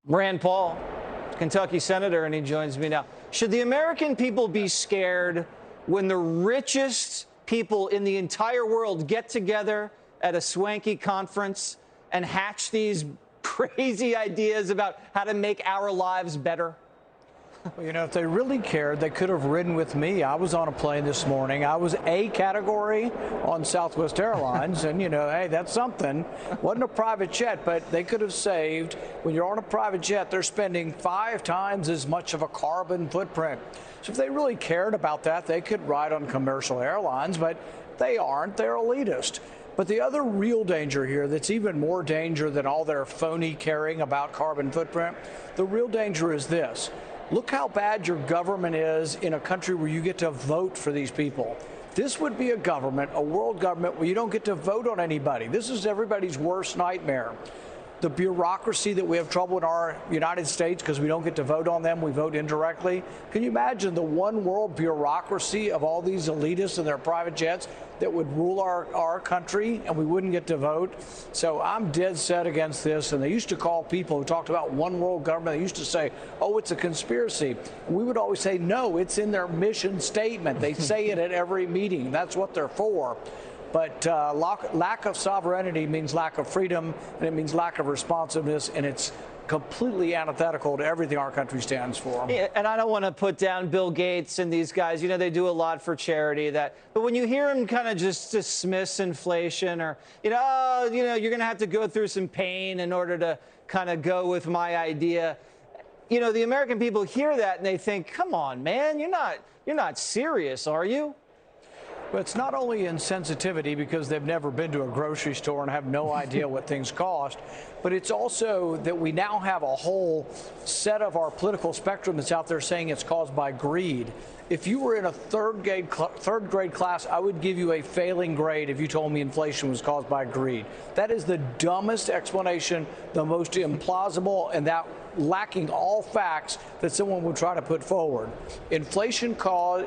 Rand Paul, Kentucky senator, and he joins me now. Should the American people be scared when the richest people in the entire world get together at a swanky conference and hatch these crazy ideas about how to make our lives better? Well, if they really cared, they could have ridden with me. I was on a plane this morning. I was A category on Southwest Airlines, and, hey, that's something. Wasn't a private jet, but they could have saved. When you're on a private jet, they're spending 5 times as much of a carbon footprint. So if they really cared about that, they could ride on commercial airlines, but they aren't. They're elitist. But the other real danger here, that's even more danger than all their phony caring about carbon footprint, the real danger is this. Look how bad your government is in a country where you get to vote for these people. This would be a government, a world government, where you don't get to vote on anybody. This is everybody's worst nightmare. The bureaucracy that we have trouble in our United States because we don't get to vote on them, we vote indirectly. Can you imagine the one world bureaucracy of all these elitists and their private jets that would rule our country and we wouldn't get to vote? So I'm dead set against this. And they used to call people who talked about one world government, they used to say, oh, it's a conspiracy. And we would always say, no, it's in their mission statement. They say it at every meeting. That's what they're for. But lack of sovereignty means lack of freedom, and it means lack of responsiveness, and it's completely antithetical to everything our country stands for. Yeah, and I don't want to put down Bill Gates and these guys. They do a lot for charity. But when you hear them kind of just dismiss inflation, or you're going to have to go through some pain in order to kind of go with my idea. The American people hear that and they think, come on, man, you're not serious, are you? But it's not only insensitivity because they've never been to a grocery store and have no idea what things cost, but it's also that we now have a whole set of our political spectrum that's out there saying it's caused by greed. If you were in a third grade class, I would give you a failing grade if you told me inflation was caused by greed. That is the dumbest explanation, the most implausible, and that lacking all facts that someone would try to put forward. Inflation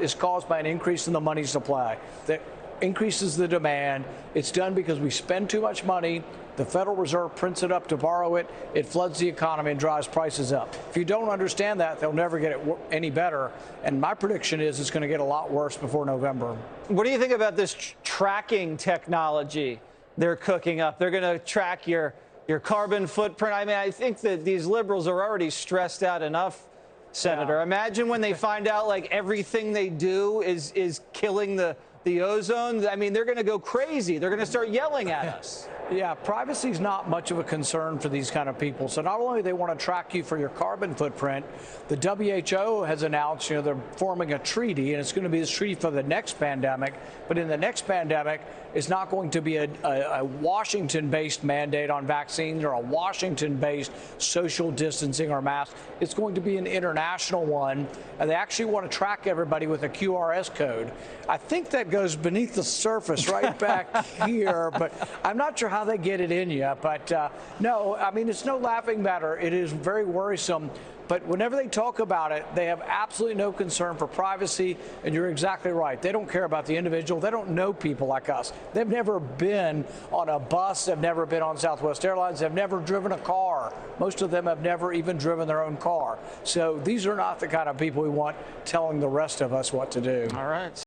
is caused by an increase in the money supply that increases the demand. It's done because we spend too much money. The Federal Reserve prints it up to borrow it. It floods the economy and drives prices up. If you don't understand that, they'll never get it any better. And my prediction is it's going to get a lot worse before November. What do you think about this tracking technology they're cooking up? They're going to track your carbon footprint. I mean, I think that these liberals are already stressed out enough, Senator. Yeah. Imagine when they find out like everything they do is killing the ozone. I mean, they're going to go crazy. They're going to start yelling at us. Yeah, privacy is not much of a concern for these kind of people. So not only do they want to track you for your carbon footprint, the WHO has announced, they're forming a treaty, and it's going to be this treaty for the next pandemic. But in the next pandemic, it's not going to be a Washington-based mandate on vaccines or a Washington-based social distancing or masks. It's going to be an international one, and they actually want to track everybody with a QRS code. I think that goes beneath the surface right back here, but I'm not sure how they get it in you. But no, I mean, it's no laughing matter. It is very worrisome. But whenever they talk about it, they have absolutely no concern for privacy. And you're exactly right. They don't care about the individual. They don't know people like us. They've never been on a bus. They've never been on Southwest Airlines. They've never driven a car. Most of them have never even driven their own car. So these are not the kind of people we want telling the rest of us what to do. All right.